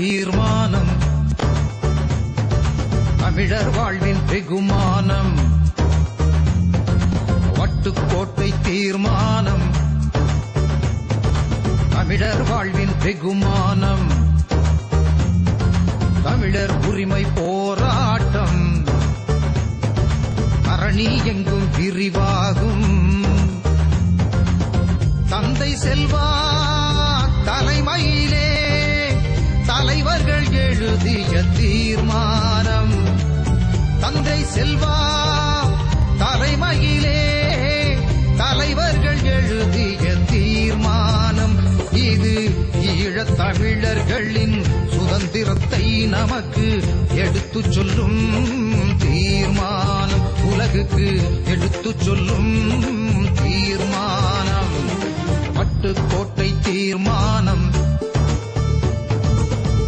தீர்மானம், தமிழர் வாழ்வின் வெகுமானம். வட்டுக்கோட்டை தீர்மானம், தமிழர் வாழ்வின் வெகுமானம். தமிழர் உரிமை போராட்டம் தரணி எங்கும் விரிவாகும். தந்தை செல்வா தலைமையிலே தலைவர்கள் எழுதிய தீர்மானம். தந்தை செல்வா தலைமையிலே தலைவர்கள் எழுதிய தீர்மானம். இது ஈழத் தமிழர்களின் சுதந்திரத்தை நமக்கு எடுத்துச் சொல்லும் தீர்மானம். உலகுக்கு எடுத்துச் சொல்லும் தீர்மானம். வட்டுக்கோட்டை தீர்மானம்,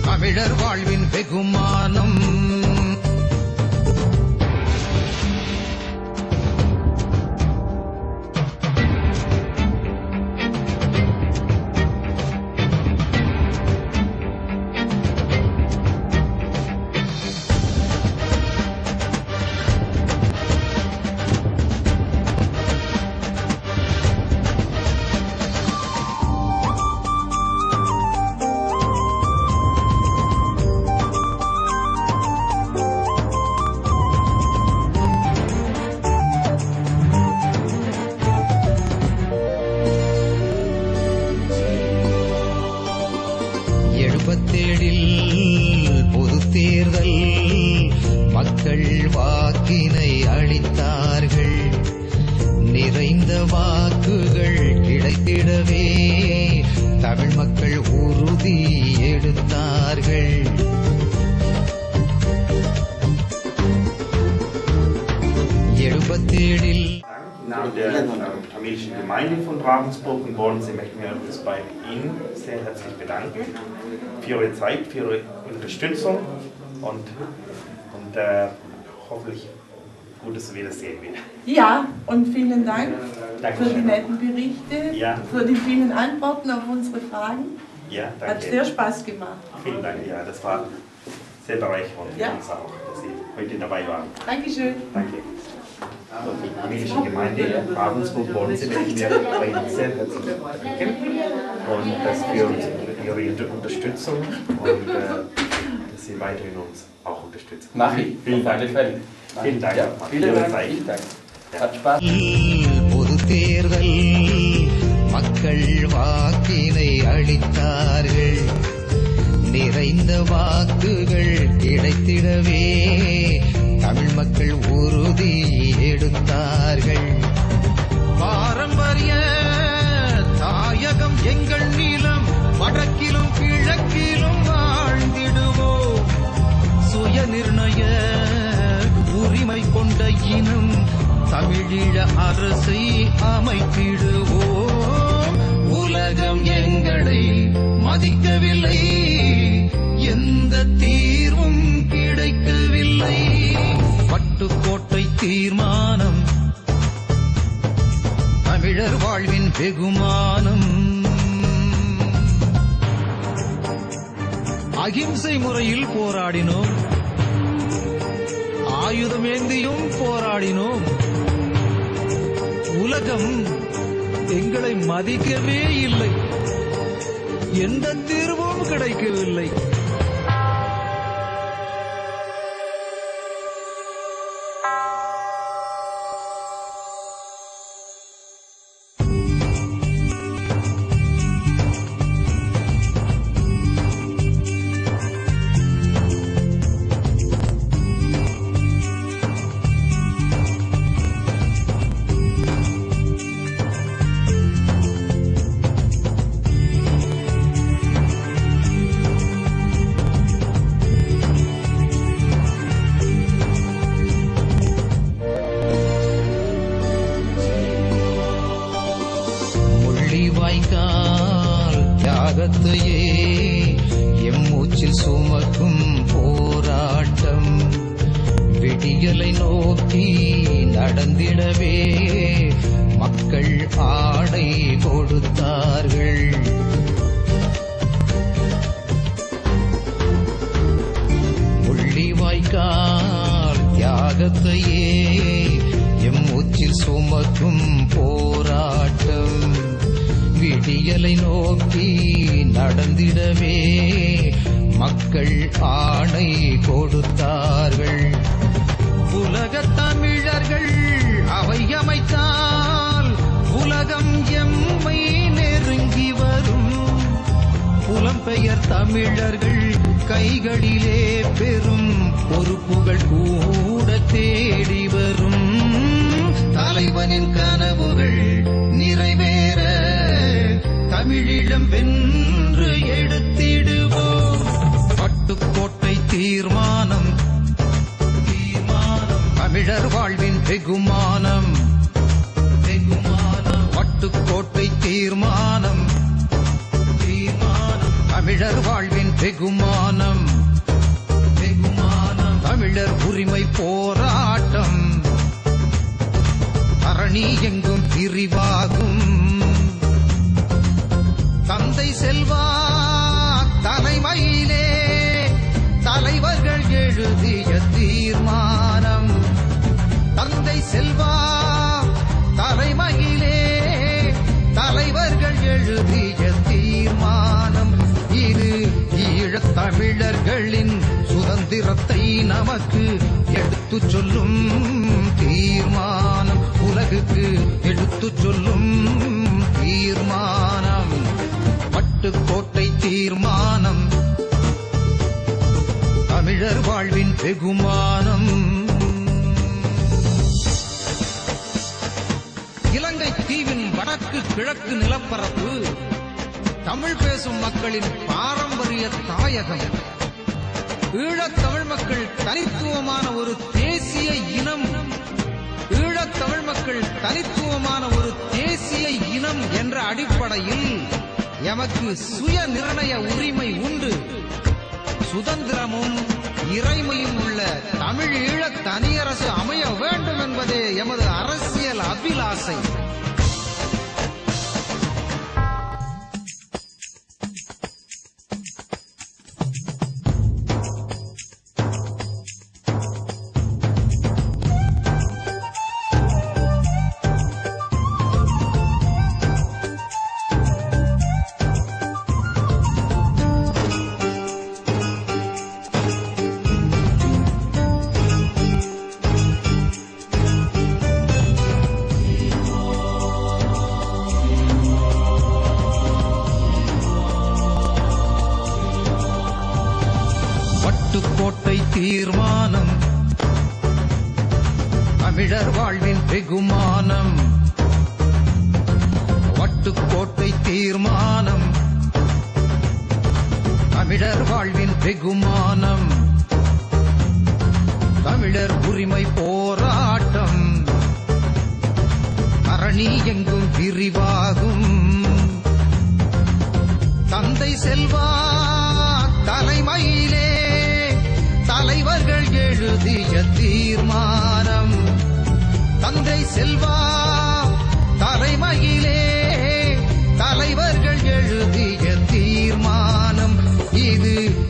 தமிழர் வாழ்வின் வெகுமானம். பொது தேர்தல் மக்கள் வாக்கினை அளித்தார்கள். நிறைந்த வாக்குகள் கிடைத்திடவே தமிழ் மக்கள் உறுதி எடுத்தார்கள். Im Namen der tamilischen Gemeinde von Ravensburg und Bodensee möchten wir uns bei Ihnen sehr herzlich bedanken für Ihre Zeit, für Ihre Unterstützung und hoffentlich gutes Wiedersehen wieder. Ja, und vielen Dank für die netten Berichte, für die vielen Antworten auf unsere Fragen. Ja, danke. Hat sehr Spaß gemacht. Vielen Dank, ja, das war sehr bereichernd für uns auch, dass Sie heute dabei waren. Dankeschön. Danke. Die tamilische Gemeinde Ravensburg Bodensee möchten wir bei Ihnen sehr herzlich bedanken und das für Ihre Unterstützung und dass Sie weiterhin uns auch unterstützen. Mach ich. Vielen Dank. Vielen Dank. Ja, vielen Dank. Hat Spaß. பொது தேர்தல் மக்கள் வாக்கினை அளித்தார்கள். நிறைந்த வாக்குகள் கிடைத்திடவே தமிழ் மக்கள் உறுதி எடுத்தார்கள். பாரம்பரிய தாயகம் எங்கள் நிலம், வடக்கிலும் கிழக்கிலும் வாழ்ந்திடுவோம். சுய நிர்ணய உரிமை கொண்ட இனம், தமிழீழ அரசை அமைத்திடுவோம். உலகம் எங்களை மதிக்கவில்லை, எந்த தீர்வும் கிடைக்கவில்லை. வட்டுக்கோட்டை தீர்மானம், தமிழர் வாழ்வின் வெகுமானம். அகிம்சை முறையில் போராடினோம், ஆயுதமேந்தியும் போராடினோம். உலகம் எங்களை மதிக்கவே இல்லை, எந்த தீர்வும் கிடைக்கவில்லை. வாய்க்கால் தியாகத்தையே எம்மூச்சில் சுமக்கும் போராட்டம். விடியலை நோக்கி நடந்திடவே மக்கள் ஆடை கொடுத்தார்கள். விடியலை நோக்கி நடந்திடவே மக்கள் ஆணை கொடுத்தார்கள். உலகத் தமிழர்கள் அவை அமைத்தால் உலகம் எம்மை நெருங்கி வரும். புலம்பெயர் தமிழர்கள் கைகளிலே பெரும் பொறுப்புகள் கூட தேடி வரும். தலைவனின் கனவுகள் நிறைவேற தமிழீழம் வென்று எடுத்திடுவோம். பட்டுக்கோட்டை தீர்மானம் தமிழர் வாழ்வின் வெகுமானம். பட்டுக்கோட்டை தீர்மானம் தமிழர் வாழ்வின் வெகுமானம். தமிழர் உரிமை போராட்டம் தரணி எங்கும் விரிவாகும். தந்தை செல்வா தலைமையிலே தலைவர்கள் எழுதிய தீர்மானம். தந்தை செல்வா தலைமையிலே தலைவர்கள் எழுதிய தீர்மானம். இது ஈழத் தமிழர்களின் சுதந்திரத்தை நமக்கு எடுத்துச் சொல்லும் தீர்மானம். உலகுக்கு எடுத்துச் சொல்லும் தீர்மானம். பட்டுக்கோட்டை தீர்மானம் தமிழர் வாழ்வின் வெகுமானம். இலங்கை தீவின் வடக்கு கிழக்கு நிலப்பரப்பு தமிழ் பேசும் மக்களின் பாரம்பரிய தாயகம். ஈழத் தமிழ் மக்கள் தனித்துவமான ஒரு தேசிய இனம். ஈழத் தமிழ் மக்கள் தனித்துவமான ஒரு தேசிய இனம் என்ற அடிப்படையில் எமக்கு சுய நிர்ணய உரிமை உண்டு. சுதந்திரமும் இறைமையும் உள்ள தமிழ் ஈழத் தனியரசு அமைய வேண்டும் என்பதே எமது அரசியல் அபிலாசை. பட்டுக்கோட்டை தீர்மானம் தமிழர் வாழ்வின் வெகுமானம். பட்டுக்கோட்டை தீர்மானம் தமிழர் வாழ்வின் வெகுமானம். தமிழர் உரிமை போராட்டம் தரணி எங்கும் விரிவாகும். தந்தை செல்வா தலைமையிலே தலைவர்கள் எழுதிய தீர்மானம். தந்தை செல்வா தலைமையிலே தலைவர்கள் எழுதிய தீர்மானம். இது